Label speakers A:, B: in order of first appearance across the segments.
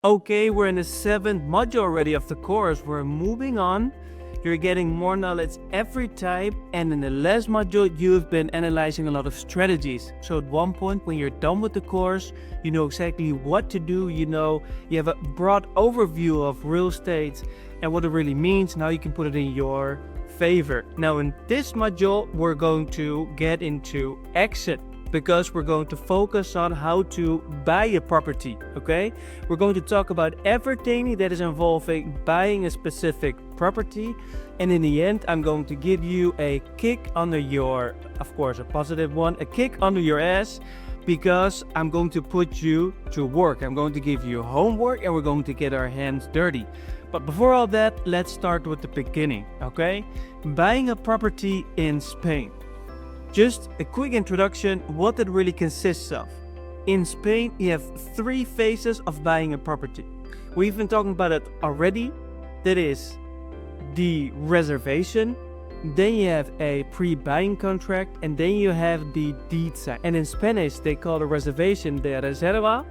A: Okay, we're in the 7th module already of the course. We're moving on. You're getting more knowledge every time, and in the last module you've been analyzing a lot of strategies. So at one point when you're done with the course, you know exactly what to do, you have a broad overview of real estate and what it really means. Now you can put it in your favor. Now in this module we're going to get into exit, because we're going to focus on how to buy a property, okay? We're going to talk about everything that is involving buying a specific property, and in the end I'm going to give you a kick under your, of course a positive one, a kick under your ass, because I'm going to put you to work. I'm going to give you homework and we're going to get our hands dirty. But before all that, let's start with the beginning, okay? Buying a property in Spain. Just a quick introduction, what it really consists of. In Spain, you have 3 phases of buying a property. We've been talking about it already. That is the reservation, then you have a pre-buying contract, and then you have the deed sign. And in Spanish, they call the reservation the reserva.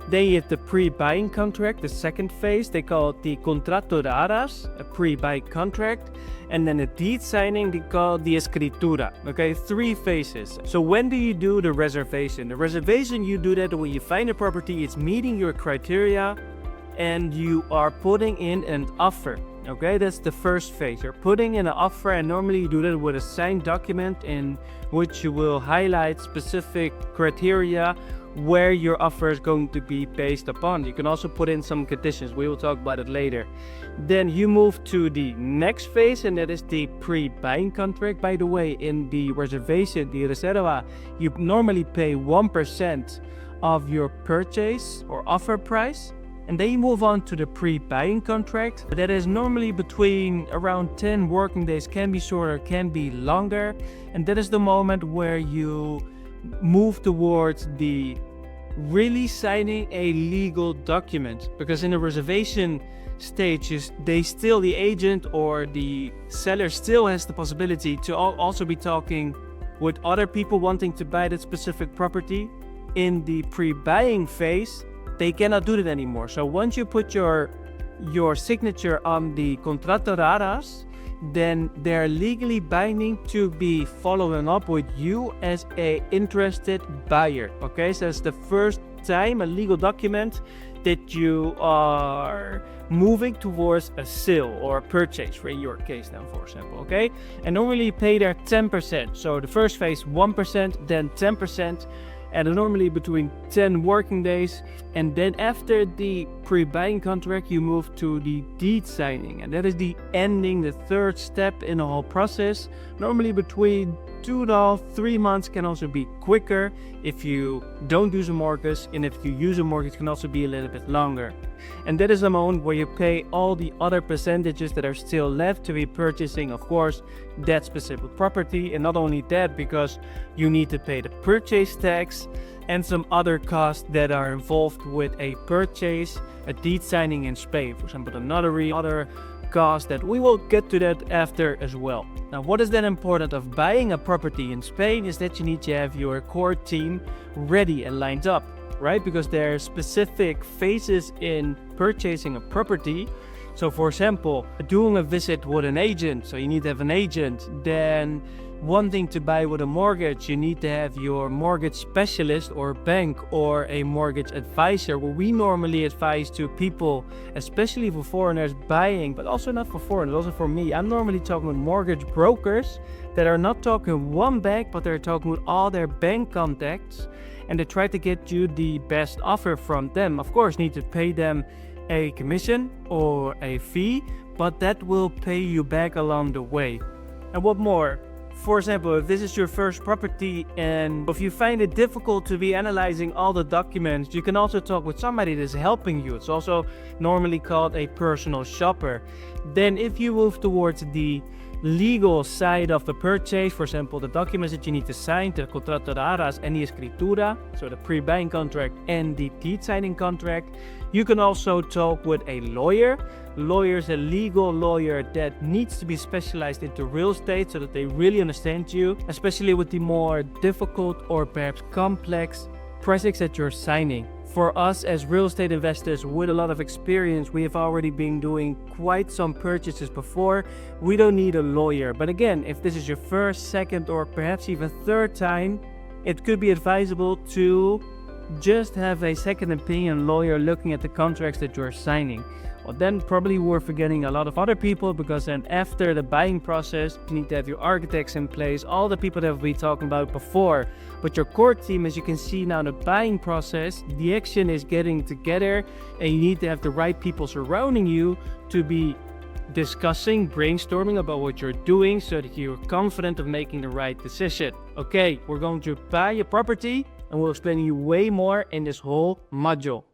A: Then you have the pre-buying contract, the second phase. They call it the contrato de Arras, a pre-buy contract. And then the deed signing, they call the escritura. Okay, 3 phases. So when do you do the reservation? The reservation, you do that when you find a property, it's meeting your criteria, and you are putting in an offer. Okay, that's the first phase. You're putting in an offer, and normally you do that with a signed document in which you will highlight specific criteria where your offer is going to be based upon. You can also put in some conditions. We will talk about it later. Then you move to the next phase, and that is the pre-buying contract. By the way, in the reservation, the reserva, you normally pay 1% of your purchase or offer price. And then you move on to the pre-buying contract. That is normally between around 10 working days, can be shorter, can be longer. And that is the moment where you move towards the really signing a legal document, because in the reservation stages, the agent or the seller still has the possibility to also be talking with other people wanting to buy that specific property. In the pre-buying phase, they cannot do that anymore. So once you put your signature on the contrato de Arras, then they're legally binding to be following up with you as a interested buyer. Okay, so it's the first time a legal document that you are moving towards a sale or a purchase, for your case now, for example. Okay, and normally you pay there 10%. So the first phase 1%, then 10%. And normally between 10 working days, and then after the pre-buying contract you move to the deed signing, and that is the ending, the third step in the whole process. Normally between 2 to 3 months, can also be quicker if you don't use a mortgage, and if you use a mortgage can also be a little bit longer. And that is the moment where you pay all the other percentages that are still left to be purchasing, of course, that specific property. And not only that, because you need to pay the purchase tax and some other costs that are involved with a purchase, a deed signing in Spain, for example the notary, other costs that we will get to that after as well. Now, what is then important of buying a property in Spain is that you need to have your core team ready and lined up, right? Because there are specific phases in purchasing a property. So for example, doing a visit with an agent, so you need to have an agent. Then wanting to buy with a mortgage, you need to have your mortgage specialist or bank or a mortgage advisor. What we normally advise to people, especially for foreigners buying, but also not for foreigners, also for me, I'm normally talking with mortgage brokers that are not talking one bank, but they're talking with all their bank contacts, and they try to get you the best offer from them. Of course, you need to pay them a commission or a fee, but that will pay you back along the way. And what more? For example, if this is your first property and if you find it difficult to be analyzing all the documents, you can also talk with somebody that's helping you. It's also normally called a personal shopper. Then if you move towards the legal side of the purchase, for example, the documents that you need to sign, the contrato de Arras and the escritura, so the pre-buying contract and the deed signing contract, you can also talk with a lawyer. Lawyer is a legal lawyer that needs to be specialized into real estate so that they really understand you, especially with the more difficult or perhaps complex projects that you're signing. For us as real estate investors with a lot of experience, we have already been doing quite some purchases before. We don't need a lawyer. But again, if this is your first, second, or perhaps even third time, it could be advisable to just have a second opinion lawyer looking at the contracts that you're signing. Well, then probably we're forgetting a lot of other people, because then after the buying process, you need to have your architects in place, all the people that we talked about before. But your core team, as you can see now, the buying process, the action is getting together, and you need to have the right people surrounding you to be discussing, brainstorming about what you're doing so that you're confident of making the right decision. Okay, we're going to buy a property, and we'll explain you way more in this whole module.